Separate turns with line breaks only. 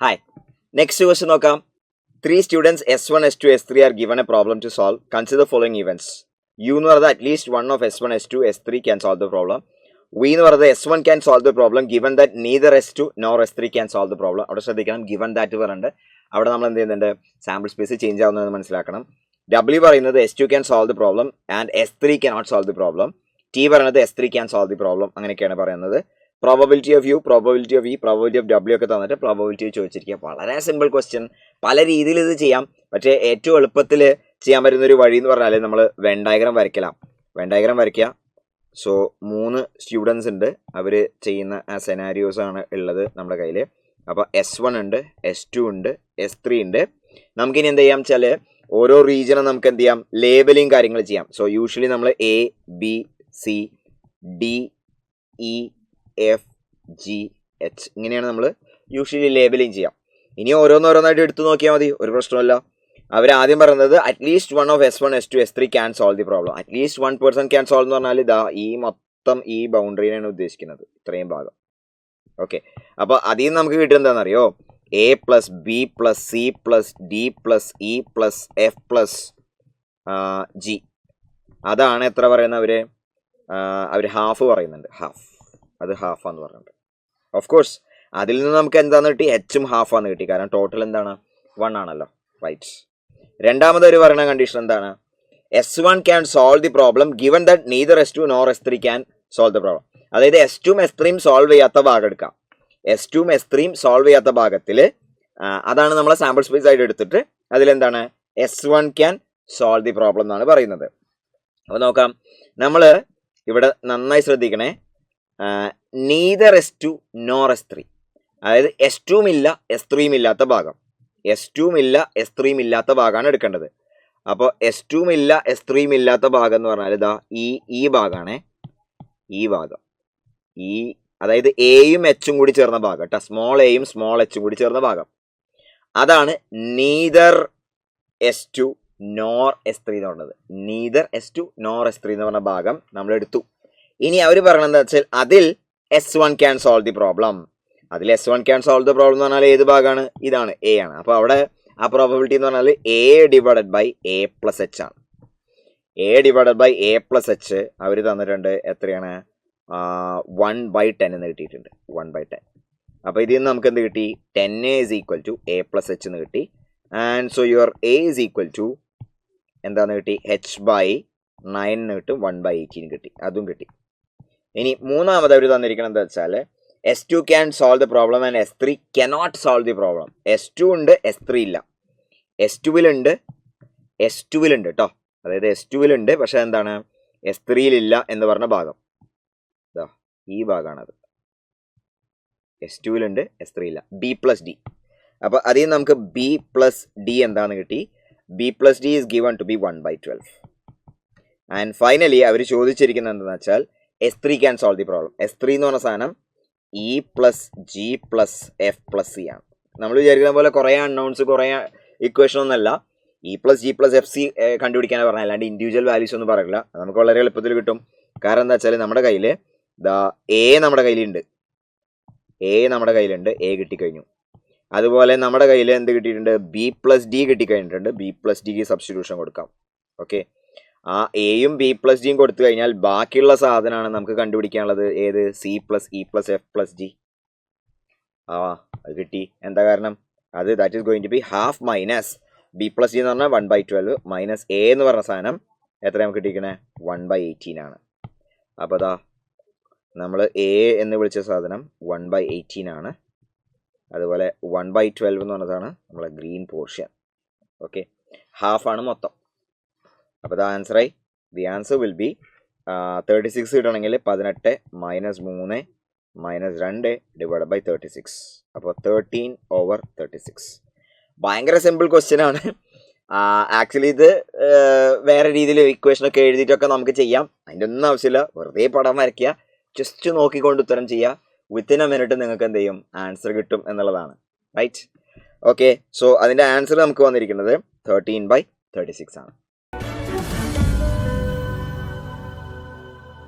Hi. Next question നോക്കാം. 3 students S1, S2, S3 are given a problem to solve. Consider the following events. U എന്ന് പറയുന്നത് at least one of S1, S2, S3 can solve the problem. V എന്ന് പറയുന്നത് S1 can solve the problem given that neither S2 nor S3 can solve the problem. അവിടെ ശ്രദ്ധിക്കണം, given that പറയുന്നുണ്ട്. അവിടെ നമ്മൾ എന്ത് ചെയ്യുന്നുണ്ട്, സാമ്പിൾ സ്പേസ് ചേഞ്ച് ആവുന്നത് മനസ്സിലാക്കണം. W പറയുന്നത് S2 can solve the problem and S3 cannot solve the problem. T പറയുന്നത് S3 can solve the problem. അങ്ങനെയൊക്കെയാണ് പറയുന്നത്. Probability of U, probability of E, probability of W ഒക്കെ തന്നിട്ട് പ്രോബബിലിറ്റി ചോദിച്ചിരിക്കുക. വളരെ simple question. പല രീതിയിൽ ഇത് ചെയ്യാം. പക്ഷേ ഏറ്റവും എളുപ്പത്തിൽ ചെയ്യാൻ പറ്റുന്നൊരു വഴി എന്ന് പറഞ്ഞാൽ നമ്മൾ വെൻ ഡയഗ്രാം വരയ്ക്കലാം. വെൻ ഡയഗ്രാം വരയ്ക്കുക. സോ 3 സ്റ്റുഡൻസ് ഉണ്ട്, അവർ ചെയ്യുന്ന ആ സെനാരിയോസ് ആണ് ഉള്ളത് നമ്മുടെ കയ്യിൽ. അപ്പോൾ S1 ഉണ്ട്, S2 ഉണ്ട്, S3 ഉണ്ട്. നമുക്കിനി എന്ത് ചെയ്യാം വെച്ചാൽ ഓരോ റീജിയനും നമുക്ക് എന്ത് ചെയ്യാം, ലേബലിങ് കാര്യങ്ങൾ ചെയ്യാം. സോ യൂഷ്വലി നമ്മൾ A, B, C, D, E, F, G, H ഇങ്ങനെയാണ് നമ്മൾ യൂഷ്വലി ലേബലിങ് ചെയ്യാം. ഇനി ഓരോന്നോരോന്നായിട്ട് എടുത്തു നോക്കിയാൽ മതി, ഒരു പ്രശ്നമല്ല. അവർ ആദ്യം പറയുന്നത് at least one of S1, S2, S3 can solve the problem. At least 1 person can solve എന്ന് പറഞ്ഞാൽ ഇതാ ഈ മൊത്തം ഈ ബൗണ്ടറിനെയാണ് ഉദ്ദേശിക്കുന്നത്, ഇത്രയും ഭാഗം. ഓക്കെ, അപ്പോൾ അതിൽ നിന്ന് നമുക്ക് കിട്ടുന്നത് എന്താണെന്നറിയോ, A plus B plus C plus D plus E plus F plus G. അതാണ് എത്ര പറയുന്നത് അവർ ഹാഫ് പറയുന്നുണ്ട്. അത് ഹാഫാന്ന് പറഞ്ഞിട്ട്. ഓഫ് കോഴ്സ് അതിൽ നിന്ന് നമുക്ക് എന്താണെന്ന് കിട്ടി, എച്ചും ഹാഫാന്ന് കിട്ടി. കാരണം ടോട്ടൽ എന്താണ്, 1 ആണല്ലോ, റൈറ്റ്. രണ്ടാമത് ഒരു പറയുന്ന കണ്ടീഷൻ എന്താണ്, S1 can solve the problem given that neither S2 nor S3 can solve the problem. അതായത് S2ഉം S3യും സോൾവ് ചെയ്യാത്ത ഭാഗം എടുക്കാം. S2ഉം S3യും സോൾവ് ചെയ്യാത്ത ഭാഗത്തിൽ അതാണ് നമ്മളെ സാമ്പിൾ സ്പേസ് ആയിട്ട് എടുത്തിട്ട് അതിലെന്താണ് S1 can solve the problem എന്നാണ് പറയുന്നത്. അപ്പോൾ നോക്കാം, നമ്മൾ ഇവിടെ നന്നായി ശ്രദ്ധിക്കണേ. neither S2 nor S3, അതായത് S2ഉം ഇല്ല S3യും ഇല്ലാത്ത ഭാഗം, S2ഉം ഇല്ല S3യും ഇല്ലാത്ത ഭാഗമാണ് എടുക്കേണ്ടത്. അപ്പോൾ S2ഉം ഇല്ല S3യും ഇല്ലാത്ത ഭാഗം എന്ന് പറഞ്ഞാൽ ഇതാ ഈ ഭാഗമാണ്, ഈ ഭാഗം, അതായത് എയും എച്ചും കൂടി ചേർന്ന ഭാഗം കേട്ടോ, സ്മോൾ എയും സ്മോൾ എച്ചും കൂടി ചേർന്ന ഭാഗം, അതാണ് neither S2 nor S3 എന്ന് പറഞ്ഞത്. neither S2 nor S3 എന്ന് പറഞ്ഞ ഭാഗം നമ്മൾ എടുത്തു. ഇനി അവർ പറയണത് എന്താ വെച്ചാൽ അതിൽ S1 can solve the problem. അതിൽ S1 can solve the problem എന്ന് പറഞ്ഞാൽ ഏത് ഭാഗമാണ്, ഇതാണ്, എ ആണ്. അപ്പോൾ അവിടെ ആ പ്രോബബിലിറ്റി എന്ന് പറഞ്ഞാൽ A divided by A plus H ആണ്. A divided by A plus H അവർ തന്നിട്ടുണ്ട്. എത്രയാണ്, 1/10 എന്ന് കിട്ടിയിട്ടുണ്ട്, 1/10. അപ്പോൾ ഇതിൽ നിന്ന് നമുക്ക് എന്ത് കിട്ടി, 10A is equal to A plus H എന്ന് കിട്ടി. And so your A is equal to എന്താന്ന് കിട്ടി, H/9 എന്ന് കിട്ടും, 1/18 കിട്ടി, അതും കിട്ടി. ഇനി മൂന്നാമത് അവർ തന്നിരിക്കണം എന്താ വെച്ചാൽ S2 can solve the problem and S3 cannot solve the problem. S2 ഉണ്ട്, S3 ഇല്ല. S2വിലുണ്ട് കേട്ടോ, അതായത് S2വിലുണ്ട്, പക്ഷെ എന്താണ് S3ഇല്ല എന്ന് പറഞ്ഞ ഭാഗം ഇതാ ഈ ഭാഗമാണത്. S2വിലുണ്ട്, S3 ഇല്ല. B plus D. അപ്പോൾ അതിൽ നിന്ന് നമുക്ക് B പ്ലസ് D എന്താണെന്ന് കിട്ടി. B plus D is given to be 1/12. And finally അവർ ചോദിച്ചിരിക്കുന്നത് എന്താണെന്ന് വെച്ചാൽ S3 can solve the problem. S3 എന്ന് പറഞ്ഞ സാധനം E plus G plus F plus C ആണ്. നമ്മൾ വിചാരിക്കുന്ന പോലെ കുറേ അൺനോൺസ്, കുറേ ഇക്വേഷൻ ഒന്നല്ല. E plus G plus F C കണ്ടുപിടിക്കാനാണ് പറഞ്ഞത്, അല്ലാണ്ട് ഇൻഡിവിജ്വൽ വാല്യൂസ് ഒന്നും പറയില്ല. അത് നമുക്ക് വളരെ എളുപ്പത്തിൽ കിട്ടും. കാരണം എന്താ വെച്ചാൽ നമ്മുടെ കയ്യിൽ A നമ്മുടെ കയ്യിലുണ്ട്, A കിട്ടിക്കഴിഞ്ഞു. അതുപോലെ നമ്മുടെ കയ്യിൽ എന്ത് കിട്ടിയിട്ടുണ്ട്, B പ്ലസ് D കിട്ടിക്കഴിഞ്ഞിട്ടുണ്ട്. B പ്ലസ് Dക്ക് സബ്സ്റ്റിറ്റ്യൂഷൻ കൊടുക്കാം. ഓക്കെ, ആ എയും B പ്ലസ് ഡിയും കൊടുത്തു കഴിഞ്ഞാൽ ബാക്കിയുള്ള സാധനമാണ് നമുക്ക് കണ്ടുപിടിക്കാനുള്ളത്. ഏത്, C plus E plus F plus G. അത് കിട്ടി. എന്താ കാരണം, അത് that is going to be half minus B plus D എന്ന് പറഞ്ഞാൽ 1/12 മൈനസ് A എന്ന് പറഞ്ഞ സാധനം എത്ര നമുക്ക് കിട്ടിയിരിക്കണേ, 1/18 ആണ്. അപ്പോൾ അതാ നമ്മൾ A എന്ന് വിളിച്ച സാധനം 1/18 ആണ്. അതുപോലെ 1/12 എന്ന് പറഞ്ഞതാണ് നമ്മളെ ഗ്രീൻ പോർഷൻ. ഓക്കെ, ഹാഫാണ് മൊത്തം. അപ്പോൾ ദി ആൻസർ വിൽ ബി 36 കിട്ടണമെങ്കിൽ 18 മൈനസ് 3 മൈനസ് 2 ഡിവൈഡ് ബൈ 36. അപ്പോൾ 13/36. ഭയങ്കര സിമ്പിൾ ക്വസ്റ്റ്യൻ ആണ്. ആക്ച്വലി ഇത് വേറെ രീതിയിൽ ഇക്വേഷനൊക്കെ എഴുതിയിട്ടൊക്കെ നമുക്ക് ചെയ്യാം. അതിൻ്റെ ഒന്നും ആവശ്യമില്ല, വെറുതെ പടം വരയ്ക്കുക, ജസ്റ്റ് നോക്കിക്കൊണ്ട് ഉത്തരം ചെയ്യുക. വിത്തിൻ എ മിനിറ്റ് നിങ്ങൾക്ക് എന്ത് ചെയ്യും, ആൻസർ കിട്ടും എന്നുള്ളതാണ്, റൈറ്റ്. ഓക്കെ, സോ അതിൻ്റെ ആൻസർ നമുക്ക് വന്നിരിക്കുന്നത് 13/36 ആണ്.